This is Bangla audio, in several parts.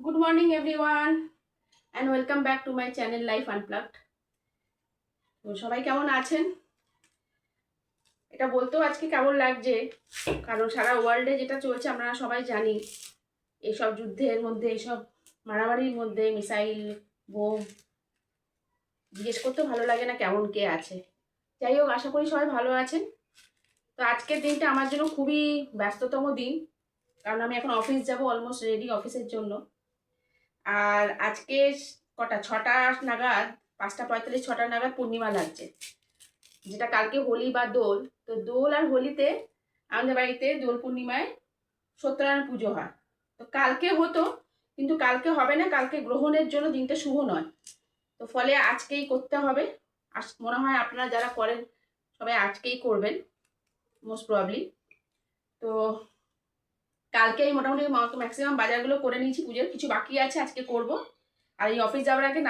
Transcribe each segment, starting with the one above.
Good morning everyone and welcome back to my channel Life Unplugged. তো সবাই কেমন আছেন? এটা বলতেও আজকে কেমন লাগছে, কারণ সারা ওয়ার্ল্ডে যেটা চলছে আমরা সবাই জানি। এইসব যুদ্ধের মধ্যে, এইসব মারামারির মধ্যে, মিসাইল, বোম, জিজ্ঞেস করতে ভালো লাগে না কেমন কে আছে। যাই হোক, আশা করি সবাই ভালো আছেন। তো আজকের দিনটা আমার জন্য খুবই ব্যস্ততম দিন, কারণ আমি এখন অফিস যাব, অলমোস্ট রেডি অফিসের জন্য। আর আজকে কটা 6টা নাগাদ, 5:45 6টা নাগাদ পূর্ণিমা লাগছে, যেটা কালকে হোলি বা দোল। তো দোল আর হোলিতে আমাদের বাড়িতে দোল পূর্ণিমায় সত্যনারায়ণ পুজো হয়। তো কালকে হতো, কিন্তু কালকে হবে না, কালকে গ্রহণের জন্য দিনটা শুভ নয়। তো ফলে আজকেই করতে হবে। মনে হয় আপনারা যারা করেন সবাই আজকেই করবেন মোস্ট প্রবাবলি। তো কালকেই মোটামুটি ম্যাক্সিমাম বাজারগুলো করে নিয়েছি, পুজোর কিছু বাকি আছে আজকে করব। আর এই অফিস যাওয়ার আগে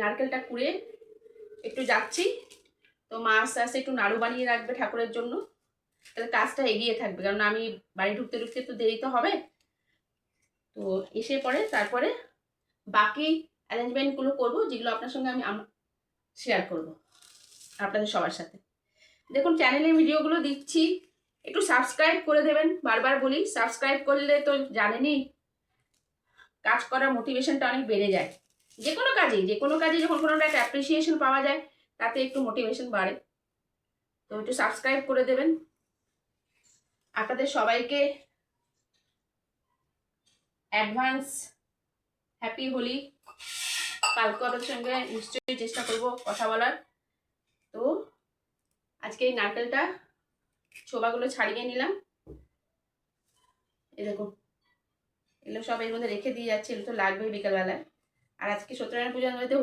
নারকেলটা কুড়ে একটু যাচ্ছি। তো মা আস্তে আস্তে একটু নাড়ু বানিয়ে রাখবে ঠাকুরের জন্য, তাহলে কাজটা এগিয়ে থাকবে, কারণ আমি বাড়ি ঢুকতে ঢুকতে একটু দেরি তো হবে। তো এসে পরে তারপরে বাকি অ্যারেঞ্জমেন্টগুলো করবো, যেগুলো আপনার সঙ্গে আমি শেয়ার করব আপনাদের সবার সাথে। দেখুন, চ্যানেলে ভিডিওগুলো দিচ্ছি, একটু সাবস্ক্রাইব করে দেবেন। বারবার বলি, সাবস্ক্রাইব করলে তো জানেনই কাজ করার মোটিভেশনটা অনেক বেড়ে যায়। যে কোনো কাজে যখন কোনো একটা অ্যাপ্রিসিয়েশন পাওয়া যায়, তাতে একটু মোটিভেশন বাড়ে। তো একটু সাবস্ক্রাইব করে দেবেন। আপনাদের সবাইকে অ্যাডভান্স হ্যাপি হোলি। কালকে ওদের সঙ্গে নিশ্চয়ই চেষ্টা করব কথা বলার। তো আজকে এই নারকেলটা ছোবাগুলো ছাড়িয়ে নিলাম। এই দেখুন, এগুলো সব এর মধ্যে রেখে দিয়ে যাচ্ছে, এগুলো তো লাগবেই বিকালবেলায়। আর আজকে সত্যনারায়ণ পূজার মধ্যে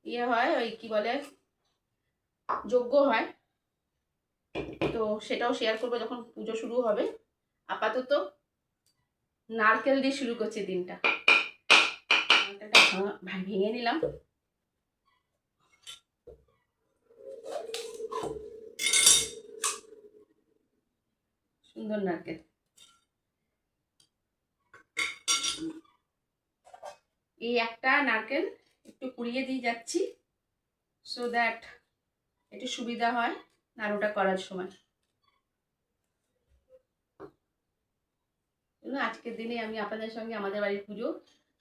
ইয়ে হয়, ওই কি বলে, যজ্ঞ হয়। তো সেটাও শেয়ার করবো যখন পুজো শুরু হবে। আপাতত নারকেল দিয়ে শুরু করছে দিনটা। নারকেলটা ভেঙে নিলাম। সুন্দর নারকেল। এই একটা নারকেল একটু কুড়িয়ে দিয়ে যাচ্ছি, সো দ্যাট একটু সুবিধা হয় নাড়ুটা করার সময়। আজকের দিনে আমি আপনাদের সঙ্গে আমাদের বাড়ির পুজো,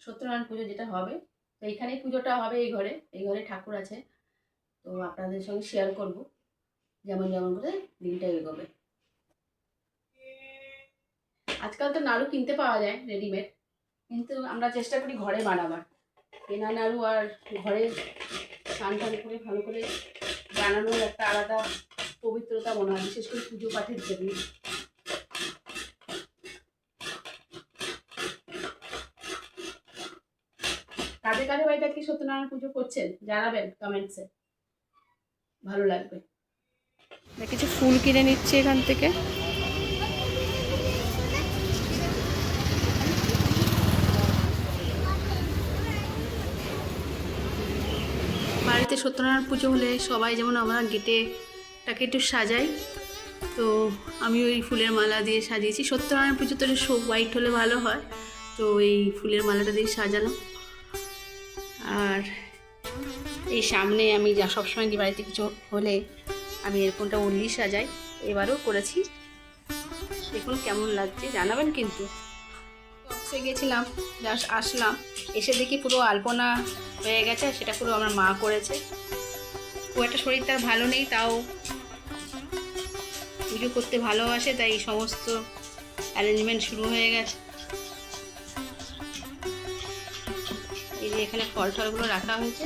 সত্যনারায়ণ পুজো যেটা হবে, তো এইখানেই পুজোটা হবে, এই ঘরে ঠাকুর আছে। তো আপনাদের সঙ্গে শেয়ার করব যেমন যেমন করে দিনটা এগোবে। আজকাল তো নাড়ু কিনতে পাওয়া যায় রেডিমেড, কিন্তু আমরা চেষ্টা করি ঘরে বানাবার। কেনা নাড়ু আর ঘরে স্নান টান করে ভালো করে বানানোর একটা আলাদা পবিত্রতা মনে হয়, বিশেষ করে পুজো পাঠের জন্য। কাদের কাদের বাড়িতে কি সত্যনারায়ণ পুজো করছেন জানাবেন কমেন্টসে, ভালো লাগবে। কিছু ফুল কিনে নিচ্ছি এখান থেকে। বাড়িতে সত্যনারায়ণ পুজো হলে সবাই যেমন আমরা গেটেটাকে একটু সাজাই, তো আমি ওই ফুলের মালা দিয়ে সাজিয়েছি। সত্যনারায়ণ পুজো তো হোয়াইট হলে ভালো হয়, তো এই ফুলের মালাটা দিয়ে সাজানো। আর এই সামনে আমি যা সবসময় বাড়িতে কিছু হলে আমি এরকমটা উল্লি সাজাই, এবারও করেছি। দেখুন কেমন লাগছে জানাবেন কিন্তু। অফিসে গেছিলাম, জাস্ট আসলাম, এসে দেখি পুরো আলপনা হয়ে গেছে, সেটা পুরো আমার মা করেছে। খুব একটা শরীর তার ভালো নেই, তাও পুজো করতে ভালোবাসে, তাই সমস্ত অ্যারেঞ্জমেন্ট শুরু হয়ে গেছে। এই যে এখানে ফল টলগুলো রাখা হয়েছে।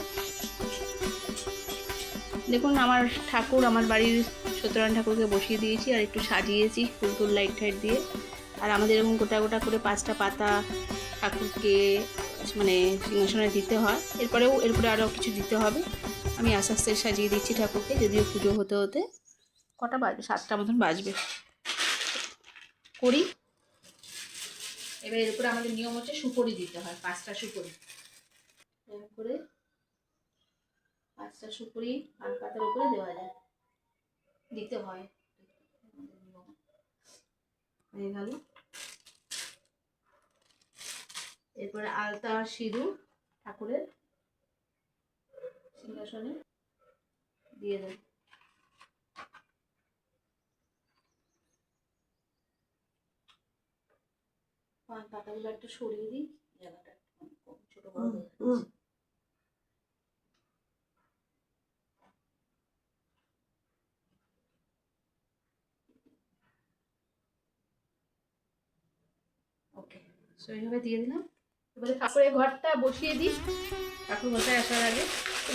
দেখুন আমার ঠাকুর, আমার বাড়ির সত্যনারায়ণ ঠাকুরকে বসিয়ে দিয়েছি আর একটু সাজিয়েছি ফুল টুল লাইট টাইট দিয়ে। আর আমাদের এরকম গোটা গোটা করে 5টা পাতা ঠাকুরকে মানে সিংহাসনে দিতে হয়। এরপরে আরও কিছু দিতে হবে। আমি আস্তে আস্তে সাজিয়ে দিচ্ছি ঠাকুরকে, যদিও পুজো হতে হতে কটা বাজবে, 7টা মতন বাজবে। করি। এবার এর উপরে আমাদের নিয়ম হচ্ছে সুপরি দিতে হয়, 5টা সুপরি। করে 5টা সুপরি আর পাতার উপরে দেওয়া যায়, দিতে হয়। হয়ে গেল। এরপরে আলতা আর সিঁদুর ঠাকুরের সিংহাসনে দিয়ে দেব। পান পাতাগুলো একটু সরিয়ে দিই, জায়গাটা ছোট বড় হয়ে যাচ্ছে। ওকে, সো এইভাবে দিয়ে দিলাম। এবারে ঠাকুরের ঘরটা বসিয়ে দিই ঠাকুর মশাই আসার আগে।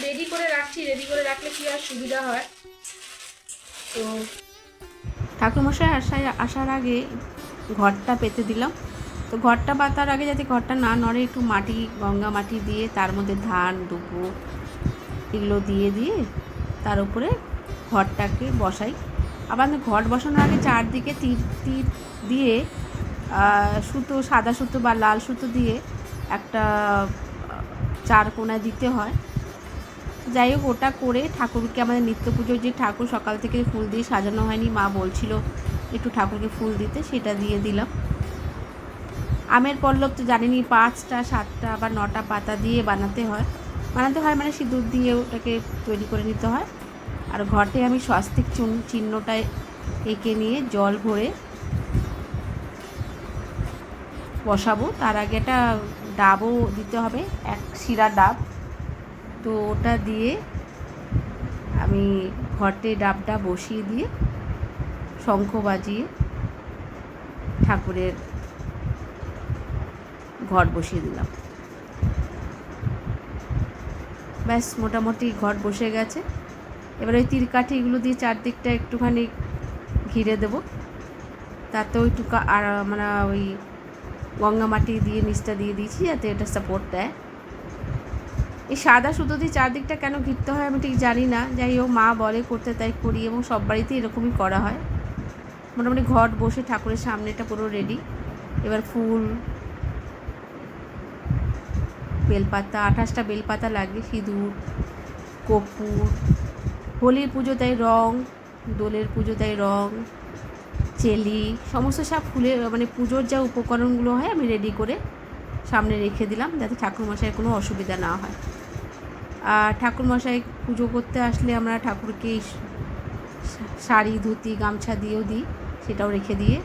রেডি করে রাখছি, রেডি করে রাখলে কি আর সুবিধা হয়। তো ঠাকুরমশাই আসার আগে ঘরটা পেতে দিলাম। তো ঘরটা পাতার আগে যাতে ঘরটা না নড়ে, একটু মাটি, গঙ্গা মাটি দিয়ে তার মধ্যে ধান, দুব্বো এগুলো দিয়ে তার উপরে ঘরটাকে বসাই। আবার ঘর বসানোর আগে চারদিকে তীর তীর দিয়ে সুতো, সাদা সুতো বা লাল সুতো দিয়ে একটা চার কোণায় দিতে হয়। যাই হোক, ওটা করে ঠাকুরকে, আমাদের নিত্য পুজোর যে ঠাকুর সকাল থেকে ফুল দিয়ে সাজানো হয়নি, মা বলছিল একটু ঠাকুরকে ফুল দিতে, সেটা দিয়ে দিলাম। আমের পল্লব তো জানেনি, 5টা 7টা বা 9টা পাতা দিয়ে বানাতে হয় মানে সিঁদুর দিয়ে ওটাকে তৈরি করে নিতে হয়। আর ঘটে আমি স্বস্তিক চিহ্নটায় এঁকে নিয়ে জল ভরে বসাবো। তার আগে একটা ডাবও দিতে হবে, 1 শিরা ডাব। তো ওটা দিয়ে আমি ঘটে ডাবটা বসিয়ে দিয়ে শঙ্খ বাজিয়ে ঠাকুরের ঘট বসিয়ে দিলাম। ব্যাস, মোটামুটি ঘট বসে গেছে। এবার ওই তীরকাঠিগুলো দিয়ে চারদিকটা একটুখানি ঘিরে দেবো, তাতেও একটু আর মানে ওই গঙ্গা মাটি দিয়ে নিচটা দিয়ে দিয়েছি যাতে এটা সাপোর্ট দেয়। এই সাদা সুতো দিয়ে চারদিকটা কেন ঘিরতে হয় আমি ঠিক জানি না, যাই হোক মা বলে করতে, তাই করি, এবং সব বাড়িতেই এরকমই করা হয়। মোটামুটি ঘট বসে ঠাকুরের সামনেটা পুরো রেডি। এবার ফুল, বেলপাতা, 28টা বেলপাতা লাগবে, সিঁদুর, কর্পূর, হোলির পুজো তাই রং, দোলের পুজো তাই রং, চেলি, সমস্ত সব ফুলের মানে পুজোর যা উপকরণগুলো হয় আমি রেডি করে সামনে রেখে দিলাম, যাতে ঠাকুরমশাইয়ের কোনো অসুবিধা না হয়। আর ঠাকুরমশাই পুজো করতে আসলে আমরা ঠাকুরকে শাড়ি, ধুতি, গামছা দিয়েও দিই, সেটাও রেখে দিয়ে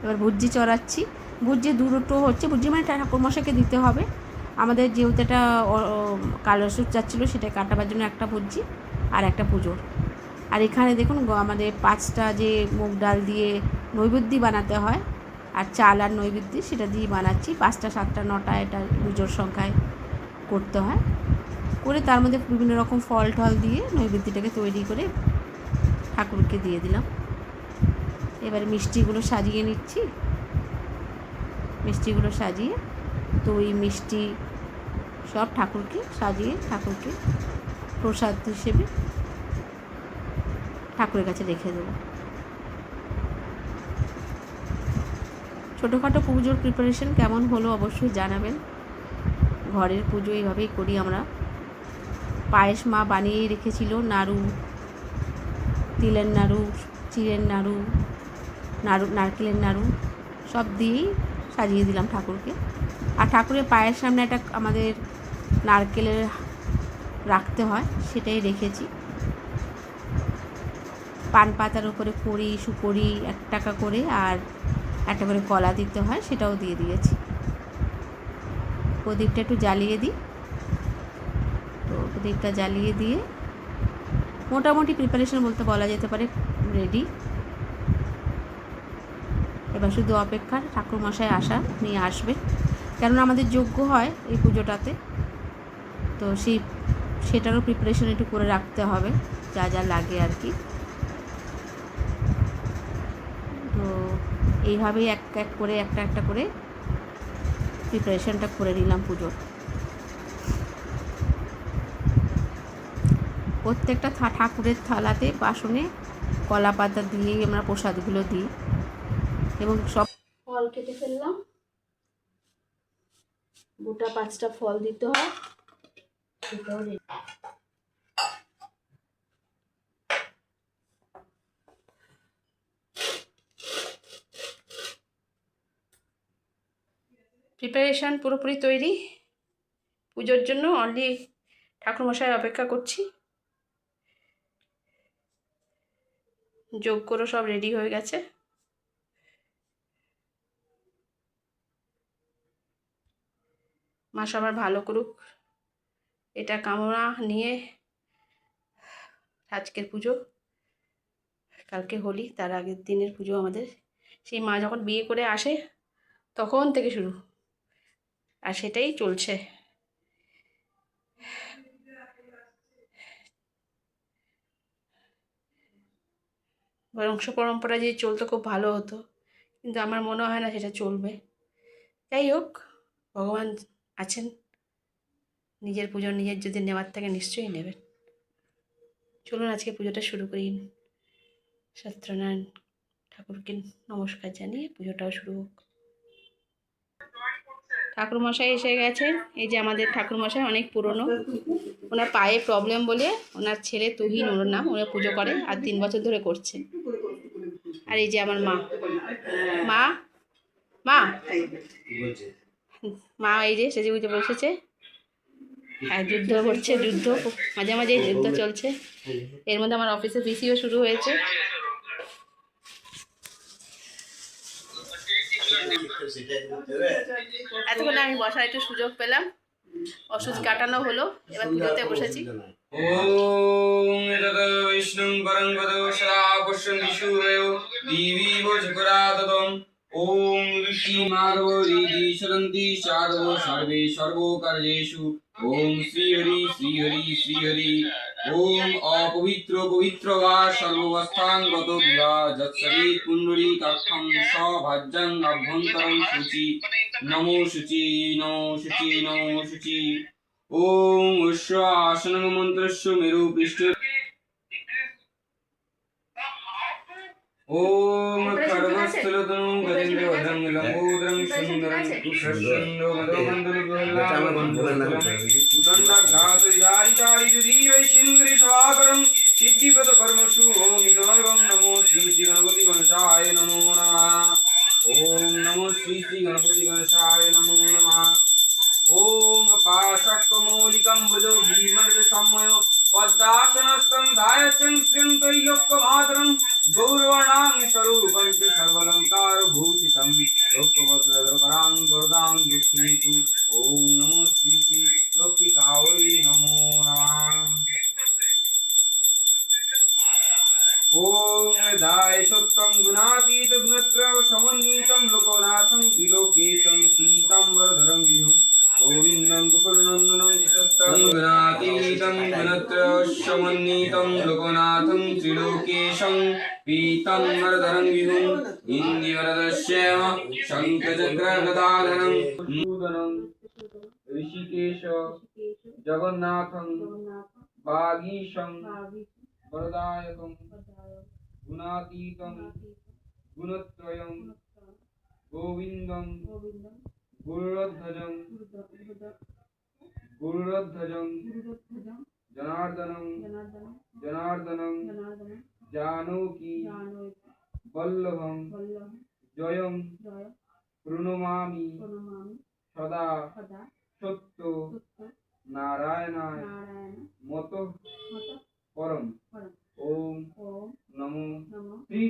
এবার ভুজ্জি চড়াচ্ছি। ভুজ্জি দুটো হচ্ছে, ভুজ্জি মানে ঠাকুরমশাইকে দিতে হবে। আমাদের যেহেতু একটা কালসুর যাচ্ছিলো, সেটা কাটাবার জন্য একটা ভুজ্জি আর একটা পুজোর। আর এখানে দেখুন আমাদের 5টা যে মুগ ডাল দিয়ে নৈবেদ্য বানাতে হয়, আর চাল আর নৈবেদ্য সেটা দিয়ে বানাচ্ছি। 5টা 7টা 9টা এটা পুজোর সংখ্যায় করতে হয়, করে তার মধ্যে বিভিন্ন রকম ফল টল দিয়ে নৈবেদ্যটাকে তৈরি করে ঠাকুরকে দিয়ে দিলাম। এবার মিষ্টিগুলো সাজিয়ে নিচ্ছি। মিষ্টিগুলো সাজিয়ে দই, মিষ্টি সব ঠাকুরকে সাজিয়ে ঠাকুরকে প্রসাদ হিসেবে ঠাকুরের কাছে রেখে দেবো। ছোটোখাটো পুজোর প্রিপারেশন কেমন হলো অবশ্যই জানাবেন। ঘরের পুজো এইভাবেই করি আমরা। পায়েস মা বানিয়েই রেখেছিল, নাড়ু, তিলের নাড়ু, চিড়ের নাড়ু, নারকেলের নাড়ু সব দিয়েই সাজিয়ে দিলাম ঠাকুরকে। আর ঠাকুরের পায়ের সামনে একটা আমাদের নারকেলের রাখতে হয়, সেটাই রেখেছি। পান পাতার উপরে কড়ি, সুপড়ি 1 টাকা করে আর একটা করে কলা দিতে হয়, সেটাও দিয়ে দিয়েছি। প্রদীপটা একটু জ্বালিয়ে দিই। তো প্রদীপটা জ্বালিয়ে দিয়ে মোটামুটি প্রিপারেশন বলতে বলা যেতে পারে রেডি। এবার শুধু অপেক্ষার ঠাকুরমশাই আসা, নিয়ে আসবে, কেননা আমাদের যজ্ঞ হয় এই পুজোটাতে। তো সেটারও প্রিপারেশন একটু করে রাখতে হবে, যা যা লাগে আর কি। তো এইভাবেই এক এক করে একটা একটা করে প্রিপারেশনটা করে নিলাম পুজোর। প্রত্যেকটা ঠাকুরের থালাতে, বাসনে কলা পাতা দিয়েই আমরা প্রসাদগুলো দিই। এবং সব ফল কেটে ফেললাম, গোটা 5টা ফল দিতে হয়, সেটাও প্রিপারেশান পুরোপুরি তৈরি পুজোর জন্য। অনলি ঠাকুরমশাই অপেক্ষা করছি। যজ্ঞরও সব রেডি হয়ে গেছে। মা সবার ভালো করুক, এটা কামনা নিয়ে আজকের পুজো। কালকে হোলি, তার আগের দিনের পুজো আমাদের। সেই মা যখন বিয়ে করে আসে তখন থেকে শুরু, আর সেটাই চলছে। বংশ পরম্পরা যদি চলতো খুব ভালো হতো, কিন্তু আমার মনে হয় না সেটা চলবে। যাই হোক, ভগবান আছেন, নিজের পুজো নিজের যদি নেওয়ার থাকে নিশ্চয়ই নেবেন। চলুন আজকে পুজোটা শুরু করি। সত্যনারায়ণ ঠাকুরকে নমস্কার জানিয়ে পুজোটাও শুরু হোক। ঠাকুরমশাই এসে গেছেন। এই যে আমাদের ঠাকুরমশাই, অনেক পুরনো। ওনার পায়ে প্রবলেম বলে ওনার ছেলে তুহিন, ওর নাম, ওরা পুজো করে আর 3 বছর ধরে করছে। আর এই যে আমার মা, মা মা মা এই যে সেজে গুজে বসেছে। হ্যাঁ, যুদ্ধ করছে, যুদ্ধ মাঝে মাঝে যুদ্ধ চলছে। এর মধ্যে আমার অফিসে পিসিও শুরু হয়েছে। এতক্ষণ আমি বসার একটু সুযোগ পেলাম, ওষুধ কাটানো হলো, এবার পুজোতে বসেছি। ওম এতদ বিষ্ণুং পরং পদো সদা পশ্যন্তি সূরয়ো দিবি ভোজকরাততম। ওম ঋষি মাধব ঋধি সরন্তি সাধব সর্বে সর্বকার্যেষু। ওম শ্রীহরি শ্রীহরি শ্রীহরি। ওম অপবিত্র পবিত্র বা সর্বস্থানগত বা যৎসবে পুণ্ডরীকাক্ষং সভাজ্যং অভ্যন্তরং শুচি। নমো শুচি নমো শুচি নমো শুচি। ওম উষ্ণ আসনং মন্ত্রস্য মেরু পৃষ্ঠ। ওম খড়গস্থলতনু গজেন্দ্র ভদ্রং লম্বোদরং সুন্দরং কুশস্যন্দো মদোমণ্ডলুদণ্ডাঘাতরিদারিদারিদুধীরৈশীন্দ্রিসভাকরং সিদ্ধিপ্রদ কর্মসু। ওম ইদমর্গং নমো শ্রী শ্রী গণপতি গণেশায় নমো নমঃ। ওম নমো শ্রী শ্রী গণপতি গণেশায় নমো নমঃ। ওম পাশাক্কমৌলিকং ভুজো ভীমর্গ সম্ময় পদ্মাসনস্থং ধায়চং শ্রিয়ং ত্রৈলোক্যমাতরং গৌরবর্ণাং স্বরূপং চ সর্বালঙ্কার ভূষিতং লোকভদ্রকরাং গরদাং দুঃখিতু। ওম নমো শ্রী শ্রী লক্ষ্মীকাওই নমো নমঃ। ওম দায় সত্যং গুণাতীত গুণত্র সমন্বিতং লোকনাথং ত্রিলোকেশং পীতাম্বরধরং বিভুং গোবিন্দং গোকুলনন্দনং সত্যং গুণাতীতং গুণত্র সমন্বিতং লোকনাথং ত্রিলোকেশং পীতাম্বরধরং বিভুং ইন্দিবরদস্যেম শঙ্খচক্রগদাধরং নূতনং ঋষিকেশ জগন্নাথং বাগীশং বরদায়কং গুণাতীতং গুণত্রয়ং গোবিন্দং গুরুধ্বজং জনার্দনং জনার্দনং জানকী বল্লভং জয়ং প্রণমামি সদা সত্য নারায়ণায় মত পরম। ওম নমো শ্রী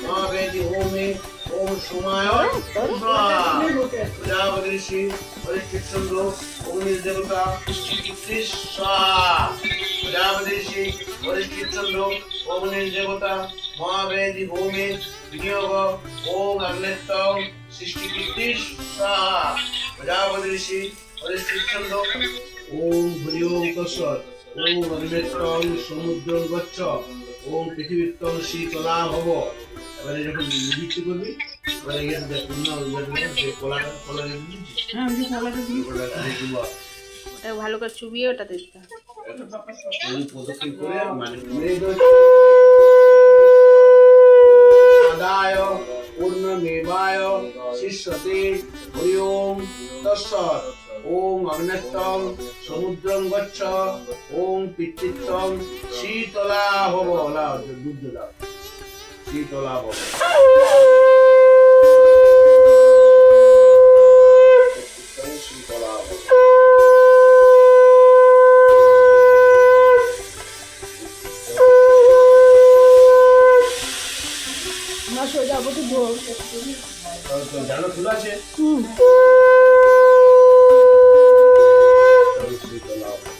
মহাবেদি হোমে ওম সোমায় প্রজাপতি ঋষি পরীক্ষিত চন্দ্র অগ্নি দেবতা প্রজাপতি ঋষি পরীক্ষিত চন্দ্র অগ্নি দেবতা মহাবেদি হোমে বিনিয়োগ ওম অগ্নেত্তম সৃষ্টি কীর্তি স্বাহা প্রজাপতি ঋষি পরীক্ষিত চন্দ্র ওম হরি ওম তৎসৎ ওম অগ্নেত্তম সমুদ্র গচ্ছ ওম পৃথিবীত্তম শীতলা ভব। এবারে যখন নিবৃত্তি করবি এবারে গিয়ে দেখুন না কলা হ্যাঁ আমি কলাটা দিই দিব ওটা ভালো করে চুবিয়ে ওটা দিতে হবে। এই পদক্ষেপ করে মানে আদায় পূর্ণমেবায় শিষ্যতে হরি ওম তৎসৎ ওম অগ্নেত্তম সমুদ্রং গচ্ছ ওম পিতৃত্বম শীতলা ভব। লাও দুধ দাও শীতলা ভব। শীতলা ভব। না সোজা যাবো তো জোর জানো খোলা আছে? হুম শীতলা ভব।